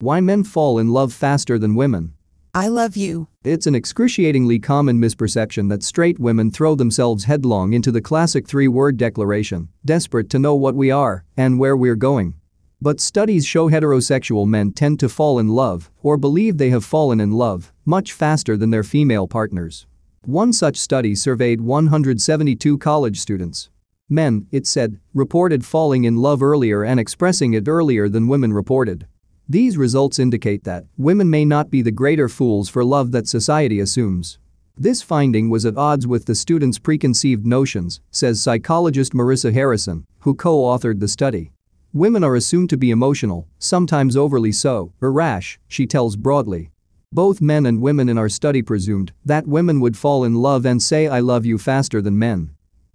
Why men fall in love faster than women. I love you. It's an excruciatingly common misperception that straight women throw themselves headlong into the classic three-word declaration, desperate to know what we are and where we're going. But studies show heterosexual men tend to fall in love, or believe they have fallen in love, much faster than their female partners. One such study surveyed 172 college students. Men, it said, reported falling in love earlier and expressing it earlier than women reported. These results indicate that women may not be the greater fools for love that society assumes. This finding was at odds with the students' preconceived notions, says psychologist Marissa Harrison, who co-authored the study. Women are assumed to be emotional, sometimes overly so, or rash, she tells broadly. Both men and women in our study presumed that women would fall in love and say I love you faster than men.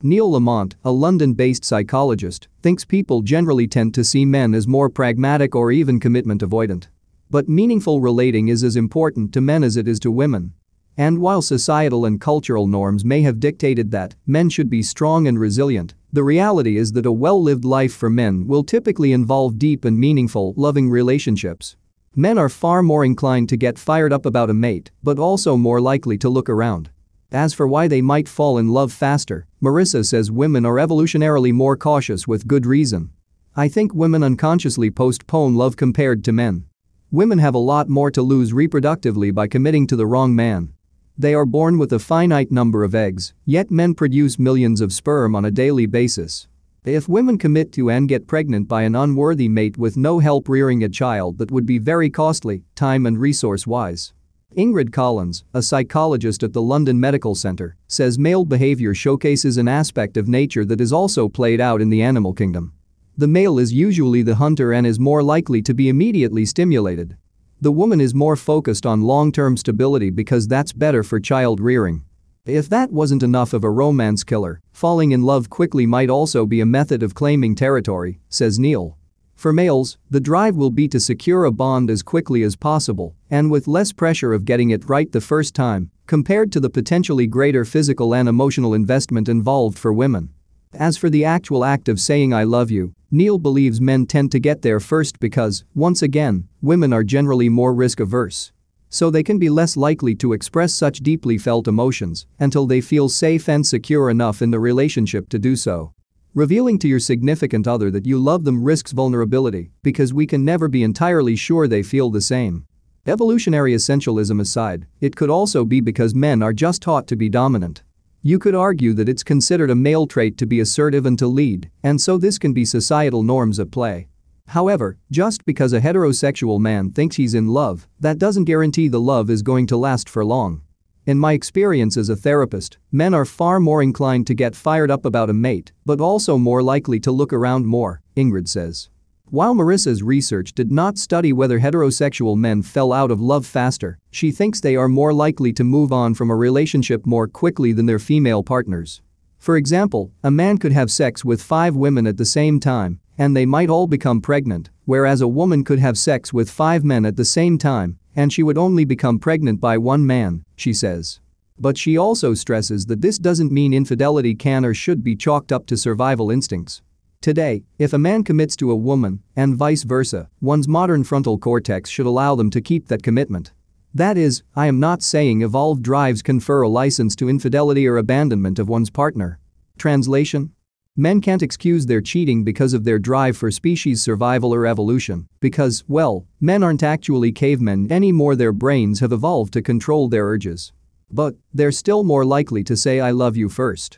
Neil Lamont, a London-based psychologist, thinks people generally tend to see men as more pragmatic or even commitment avoidant. But meaningful relating is as important to men as it is to women. And while societal and cultural norms may have dictated that men should be strong and resilient, the reality is that a well-lived life for men will typically involve deep and meaningful, loving relationships. Men are far more inclined to get fired up about a mate, but also more likely to look around. As for why they might fall in love faster, Marissa says women are evolutionarily more cautious with good reason. I think women unconsciously postpone love compared to men. Women have a lot more to lose reproductively by committing to the wrong man. They are born with a finite number of eggs, yet men produce millions of sperm on a daily basis. If women commit to and get pregnant by an unworthy mate with no help rearing a child, that would be very costly, time and resource-wise. Ingrid Collins, a psychologist at the London Medical Centre, says male behavior showcases an aspect of nature that is also played out in the animal kingdom. The male is usually the hunter and is more likely to be immediately stimulated. The woman is more focused on long-term stability because that's better for child rearing. If that wasn't enough of a romance killer, falling in love quickly might also be a method of claiming territory, says Neil. For males, the drive will be to secure a bond as quickly as possible and with less pressure of getting it right the first time, compared to the potentially greater physical and emotional investment involved for women. As for the actual act of saying I love you, Neil believes men tend to get there first because, once again, women are generally more risk-averse. So they can be less likely to express such deeply felt emotions until they feel safe and secure enough in the relationship to do so. Revealing to your significant other that you love them risks vulnerability because we can never be entirely sure they feel the same. Evolutionary essentialism aside, it could also be because men are just taught to be dominant. You could argue that it's considered a male trait to be assertive and to lead, and so this can be societal norms at play. However, just because a heterosexual man thinks he's in love, that doesn't guarantee the love is going to last for long. In my experience as a therapist, men are far more inclined to get fired up about a mate, but also more likely to look around more, Ingrid says. While Marissa's research did not study whether heterosexual men fell out of love faster, she thinks they are more likely to move on from a relationship more quickly than their female partners. For example, a man could have sex with 5 women at the same time, and they might all become pregnant, whereas a woman could have sex with 5 men at the same time, and she would only become pregnant by 1 man, she says. But she also stresses that this doesn't mean infidelity can or should be chalked up to survival instincts. Today, if a man commits to a woman, and vice versa, one's modern frontal cortex should allow them to keep that commitment. That is, I am not saying evolved drives confer a license to infidelity or abandonment of one's partner. Translation? Men can't excuse their cheating because of their drive for species survival or evolution, because, well, men aren't actually cavemen anymore. Their brains have evolved to control their urges. But they're still more likely to say I love you first.